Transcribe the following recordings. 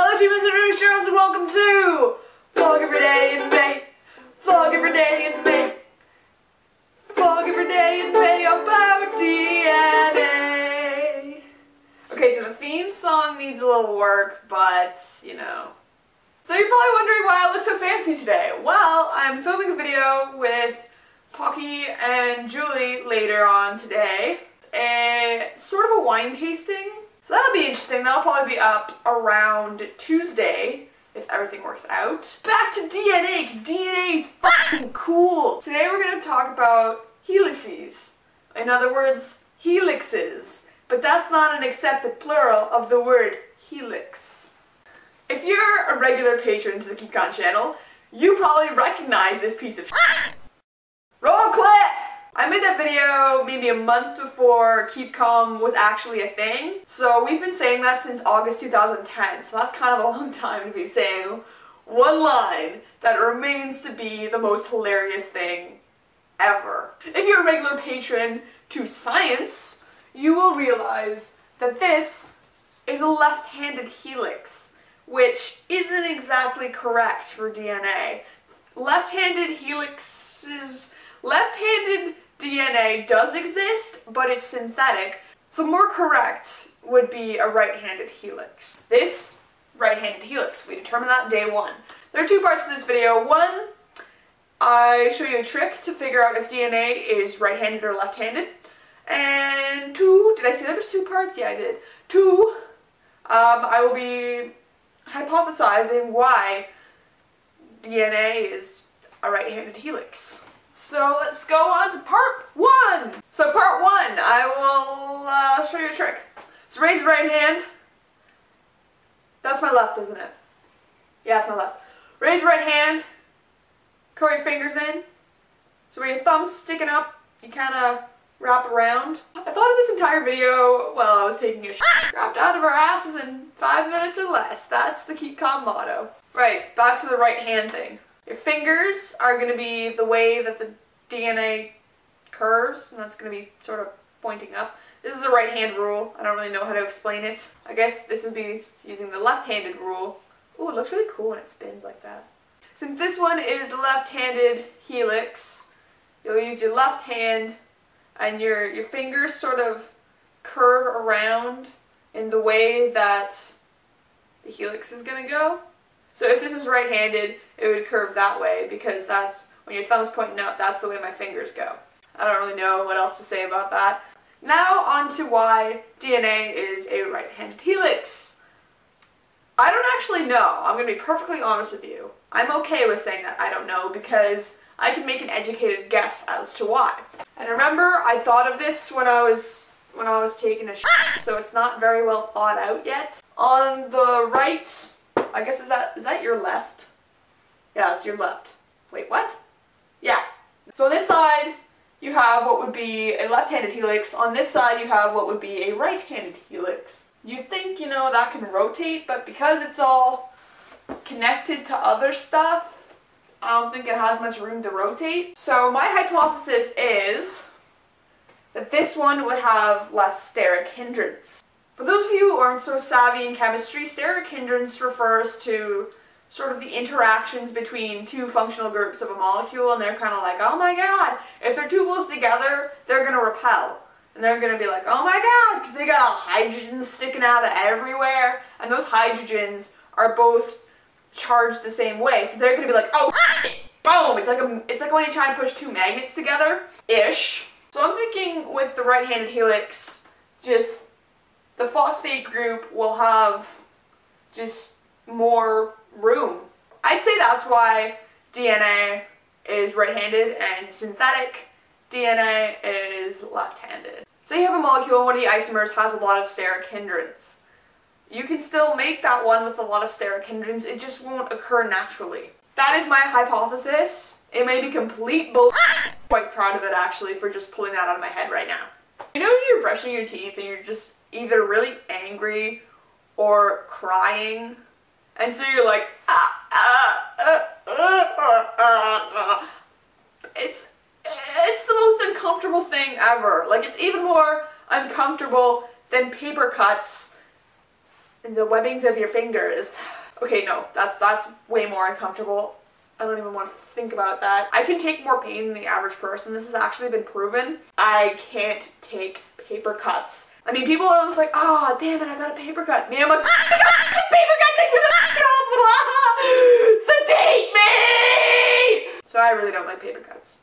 Hello dreamers and dreamers, and welcome to Vlog Every Day in May. Vlog Every Day in May. Vlog Every Day in May about DNA. Okay, so the theme song needs a little work, but you know. So you're probably wondering why I look so fancy today. Well, I'm filming a video with Pocky and Julie later on today. Sort of a wine tasting. So that'll be interesting. That'll probably be up around Tuesday, if everything works out. Back to DNA, because DNA is fucking cool. Today we're going to talk about helices. In other words, helixes. But that's not an accepted plural of the word helix. If you're a regular patron to the Keep Calm channel, you probably recognize this piece of shit. Roll clip! I made that video maybe a month before Keep Calm was actually a thing. So we've been saying that since August 2010. So that's kind of a long time to be saying one line that remains to be the most hilarious thing ever. If you're a regular patron to science, you will realize that this is a left-handed helix, which isn't exactly correct for DNA. Left-handed DNA does exist, but it's synthetic, so more correct would be a right-handed helix. This right-handed helix, we determined that day one. There are two parts to this video. One, I show you a trick to figure out if DNA is right-handed or left-handed. And two, did I say there was two parts? Yeah, I did. Two, I will be hypothesizing why DNA is a right-handed helix. So let's go on to part one. So part one, I will show you a trick. So raise your right hand. That's my left, isn't it? Yeah, it's my left. Raise your right hand. Curl your fingers in. So where your thumb's sticking up, you kind of wrap around. I thought of this entire video while I was taking a shit. Wrapped out of our asses in 5 minutes or less. That's the Keep Calm motto. Right, back to the right hand thing. Your fingers are going to be the way that the DNA curves, and that's going to be sort of pointing up. This is the right hand rule. I don't really know how to explain it. I guess this would be using the left-handed rule. Ooh, it looks really cool when it spins like that. Since this one is the left-handed helix, you'll use your left hand, and your fingers sort of curve around in the way that the helix is going to go. So if this is right-handed, it would curve that way, because that's, when your thumb's pointing up, that's the way my fingers go. I don't really know what else to say about that. Now on to why DNA is a right-handed helix. I don't actually know. I'm going to be perfectly honest with you. I'm okay with saying that I don't know, because I can make an educated guess as to why. And remember, I thought of this when I was taking a shit, so it's not very well thought out yet. On the right, I guess is that your left? Yeah, it's your left. Wait, what? Yeah. So on this side, you have what would be a left-handed helix. On this side, you have what would be a right-handed helix. You'd think, you know, that can rotate, but because it's all connected to other stuff, I don't think it has much room to rotate. So my hypothesis is that this one would have less steric hindrance. For those of you who aren't so savvy in chemistry, steric hindrance refers to sort of the interactions between two functional groups of a molecule, and they're kind of like, oh my god, if they're too close together, they're going to repel. And they're going to be like, oh my god, because they got all hydrogens sticking out of everywhere, and those hydrogens are both charged the same way, so they're going to be like, oh, boom! It's like when you try to push two magnets together-ish. So I'm thinking with the right-handed helix, just the phosphate group will have just more room. I'd say that's why DNA is right-handed and synthetic DNA is left-handed. Say you have a molecule and one of the isomers has a lot of steric hindrance. You can still make that one with a lot of steric hindrance, it just won't occur naturally. That is my hypothesis. It may be complete bull. I'm quite proud of it actually for just pulling that out of my head right now. You know when you're brushing your teeth and you're just either really angry or crying, and so you're like, it's the most uncomfortable thing ever. Like, it's even more uncomfortable than paper cuts and the webbings of your fingers. Okay, no, that's way more uncomfortable. I don't even want to think about that. I can take more pain than the average person. This has actually been proven. I can't take paper cuts. I mean, people are always like, oh, damn it, I got a paper cut. Me, I'm like, I got a paper cut, take me to the hospital. Sedate me! So I really don't like paper cuts.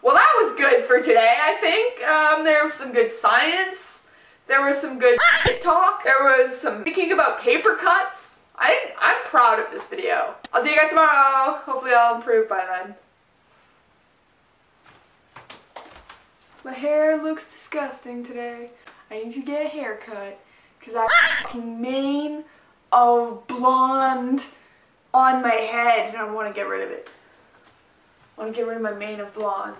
Well, that was good for today, I think. There was some good science. There was some good talk. There was some thinking about paper cuts. I'm proud of this video. I'll see you guys tomorrow. Hopefully I'll improve by then. My hair looks disgusting today. I need to get a haircut because I have a mane of blonde on my head and I want to get rid of it. I want to get rid of my mane of blonde.